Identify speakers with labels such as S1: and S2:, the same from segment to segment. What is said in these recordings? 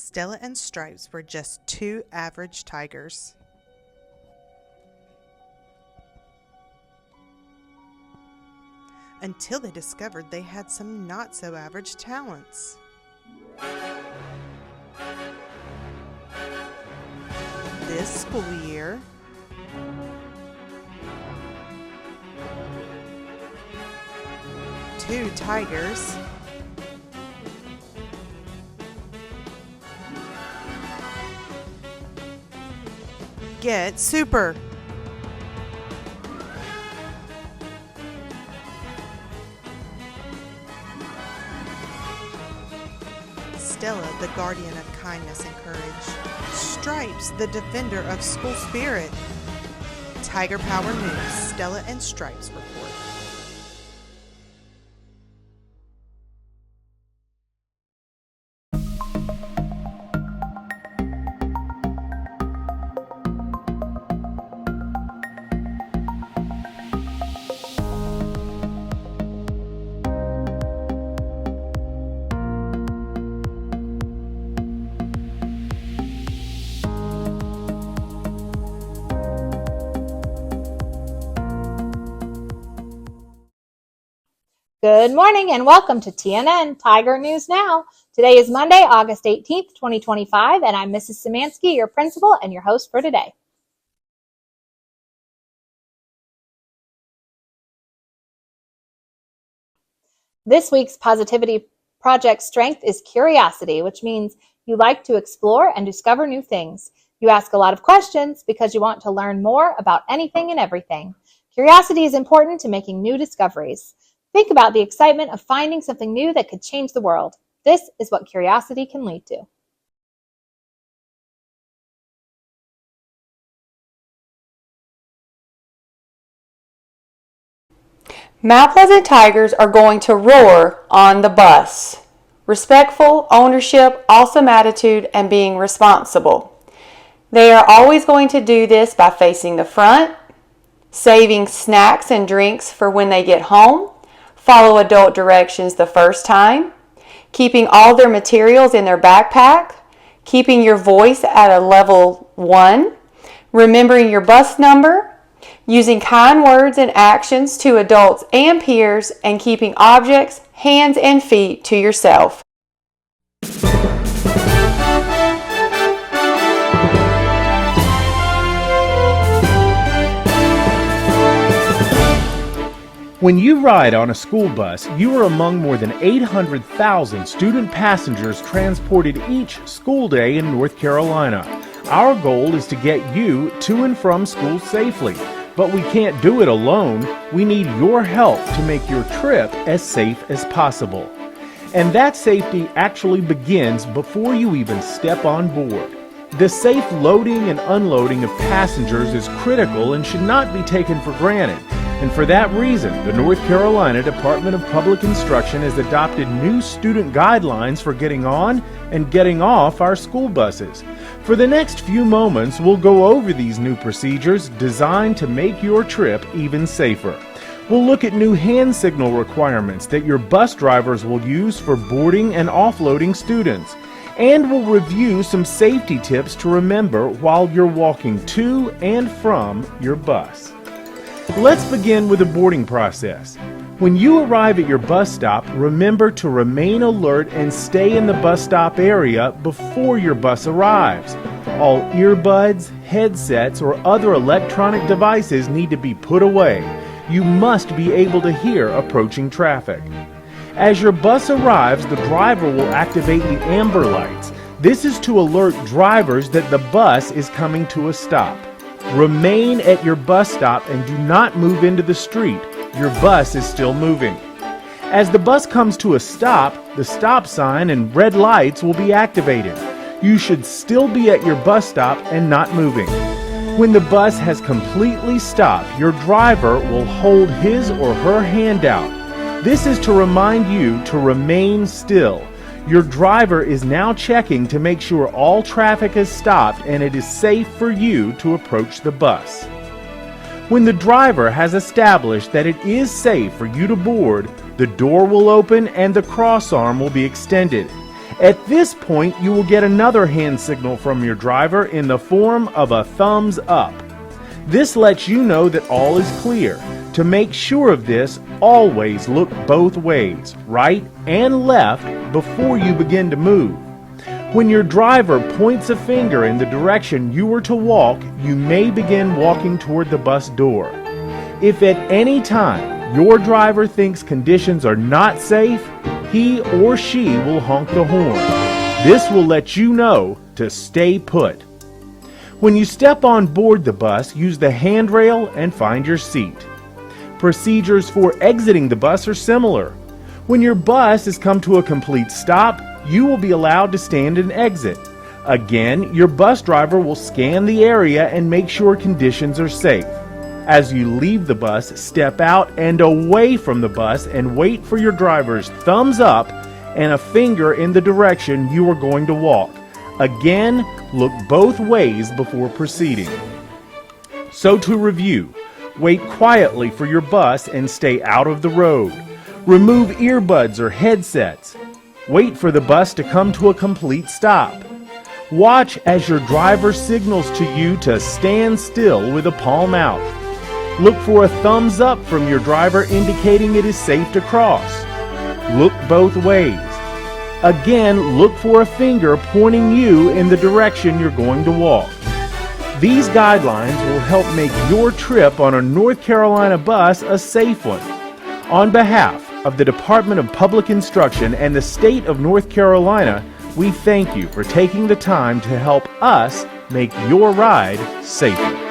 S1: Stella and Stripes were just two average tigers. Until they discovered they had some not-so-average talents. This school year, two tigers get super. Stella, the guardian of kindness and courage. Stripes, the defender of school spirit. Tiger Power News, Stella and Stripes report.
S2: Good morning and welcome to TNN Tiger News Now. Today is Monday, August 18th, 2025, and I'm Mrs. Szymanski, your principal and your host for today. This week's Positivity Project strength is curiosity, which means you like to explore and discover new things. You ask a lot of questions because you want to learn more about anything and everything. Curiosity is important to making new discoveries. Think about the excitement of finding something new that could change the world. This is what curiosity can lead to.
S3: Mount Pleasant Tigers are going to roar on the bus. Respectful, ownership, awesome attitude, and being responsible. They are always going to do this by facing the front, saving snacks and drinks for when they get home, follow adult directions the first time, keeping all their materials in their backpack, keeping your voice at a level 1, remembering your bus number, using kind words and actions to adults and peers, and keeping objects, hands, and feet to yourself.
S4: When you ride on a school bus, you are among more than 800,000 student passengers transported each school day in North Carolina. Our goal is to get you to and from school safely, but we can't do it alone. We need your help to make your trip as safe as possible. And that safety actually begins before you even step on board. The safe loading and unloading of passengers is critical and should not be taken for granted. And for that reason, the North Carolina Department of Public Instruction has adopted new student guidelines for getting on and getting off our school buses. For the next few moments, we'll go over these new procedures designed to make your trip even safer. We'll look at new hand signal requirements that your bus drivers will use for boarding and offloading students. And we'll review some safety tips to remember while you're walking to and from your bus. Let's begin with the boarding process. When you arrive at your bus stop, remember to remain alert and stay in the bus stop area before your bus arrives. All earbuds, headsets, or other electronic devices need to be put away. You must be able to hear approaching traffic. As your bus arrives, the driver will activate the amber lights. This is to alert drivers that the bus is coming to a stop. Remain at your bus stop and do not move into the street. Your bus is still moving. As the bus comes to a stop, the stop sign and red lights will be activated. You should still be at your bus stop and not moving. When the bus has completely stopped, your driver will hold his or her hand out. This is to remind you to remain still. Your driver is now checking to make sure all traffic has stopped and it is safe for you to approach the bus. When the driver has established that it is safe for you to board, the door will open and the crossarm will be extended. At this point, you will get another hand signal from your driver in the form of a thumbs up. This lets you know that all is clear. To make sure of this, always look both ways, right and left, before you begin to move. When your driver points a finger in the direction you are to walk, you may begin walking toward the bus door. If at any time your driver thinks conditions are not safe, he or she will honk the horn. This will let you know to stay put. When you step on board the bus, use the handrail and find your seat. Procedures for exiting the bus are similar. When your bus has come to a complete stop, you will be allowed to stand and exit. Again, your bus driver will scan the area and make sure conditions are safe. As you leave the bus, step out and away from the bus and wait for your driver's thumbs up and a finger in the direction you are going to walk. Again, look both ways before proceeding. So to review, wait quietly for your bus and stay out of the road. Remove earbuds or headsets. Wait for the bus to come to a complete stop. Watch as your driver signals to you to stand still with a palm out. Look for a thumbs up from your driver indicating it is safe to cross. Look both ways. Again, look for a finger pointing you in the direction you're going to walk. These guidelines will help make your trip on a North Carolina bus a safe one. On behalf of the Department of Public Instruction and the state of North Carolina, we thank you for taking the time to help us make your ride safer.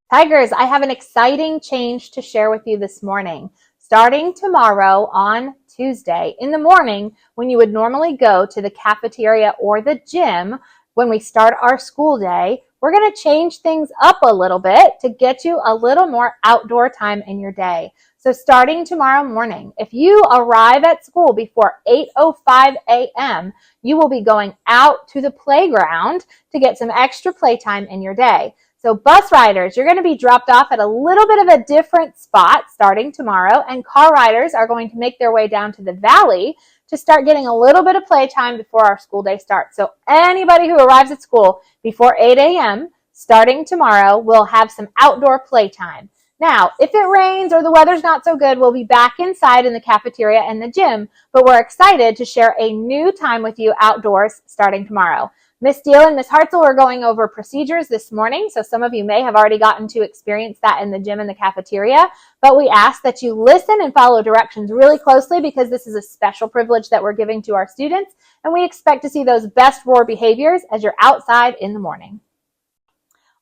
S2: Tigers, I have an exciting change to share with you this morning. Starting tomorrow on Tuesday in the morning, when you would normally go to the cafeteria or the gym when we start our school day, we're going to change things up a little bit to get you a little more outdoor time in your day. So starting tomorrow morning, if you arrive at school before 8:05 a.m., you will be going out to the playground to get some extra playtime in your day. So bus riders, you're going to be dropped off at a little bit of a different spot starting tomorrow, and car riders are going to make their way down to the valley to start getting a little bit of playtime before our school day starts. So anybody who arrives at school before 8 a.m. starting tomorrow will have some outdoor playtime. Now, if it rains or the weather's not so good, we'll be back inside in the cafeteria and the gym, but we're excited to share a new time with you outdoors starting tomorrow. Miss Deal and Miss Hartzell are going over procedures this morning, so some of you may have already gotten to experience that in the gym and the cafeteria, but we ask that you listen and follow directions really closely because this is a special privilege that we're giving to our students, and we expect to see those best roar behaviors as you're outside in the morning.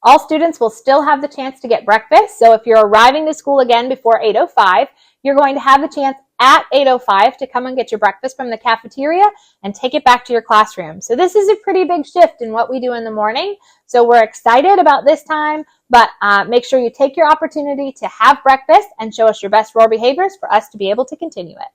S2: All students will still have the chance to get breakfast, so if you're arriving to school again before 8:05, you're going to have the chance at 8:05 to come and get your breakfast from the cafeteria and take it back to your classroom. So this is a pretty big shift in what we do in the morning. So we're excited about this time, but make sure you take your opportunity to have breakfast and show us your best roar behaviors for us to be able to continue it.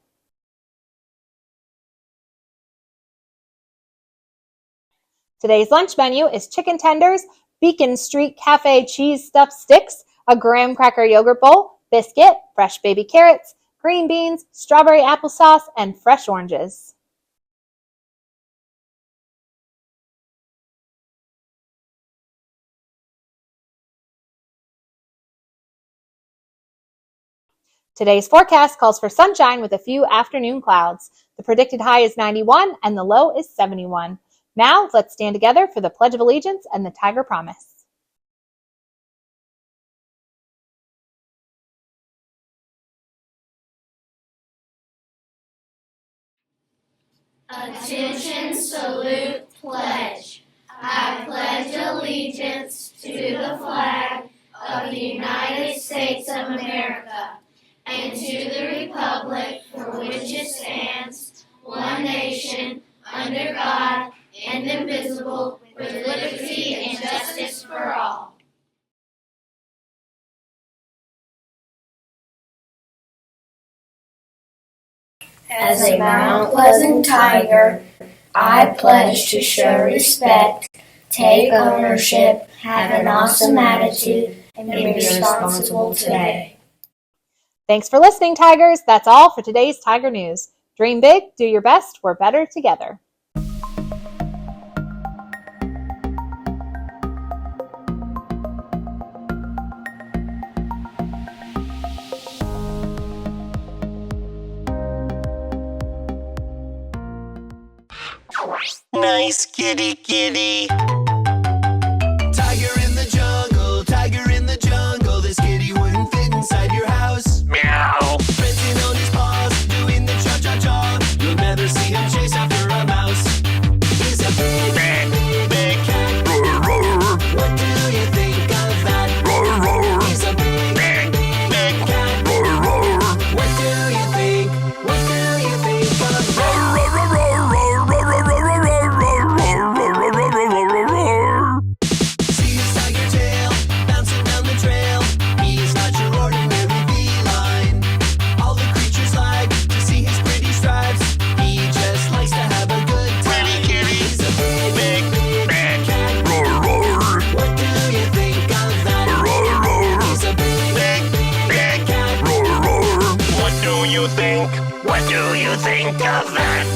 S2: Today's lunch menu is chicken tenders, Beacon Street Cafe cheese stuffed sticks, a graham cracker yogurt bowl, biscuit, fresh baby carrots, green beans, strawberry applesauce, and fresh oranges. Today's forecast calls for sunshine with a few afternoon clouds. The predicted high is 91 and the low is 71. Now, let's stand together for the Pledge of Allegiance and the Tiger Promise.
S5: Attention, salute, pledge. I pledge allegiance to the flag of the United States of America and to the republic for which it stands, one nation, under God, indivisible, with liberty and justice for all. As a Mount Pleasant Tiger, I pledge to show respect, take ownership, have an awesome attitude, and be responsible today.
S2: Thanks for listening, Tigers. That's all for today's Tiger News. Dream big, do your best, we're better together.
S6: Nice kitty, kitty. Tiger in the jungle, tiger in the jungle. This kitty wouldn't fit inside your house. Meow. Prancing on his paws, doing the cha-cha-cha. You'll never see him chase after a mouse. He's a big, big cat. What do you think of that? He's a big, big cat. What do you think? What do you think of that? See his tiger tail bouncing down the trail. He's not your ordinary feline. All the creatures like to see his pretty stripes. He just likes to have a good time. He's a big, big cat. What do you think of that? He's a big, big cat. What do you think? What do you think of that?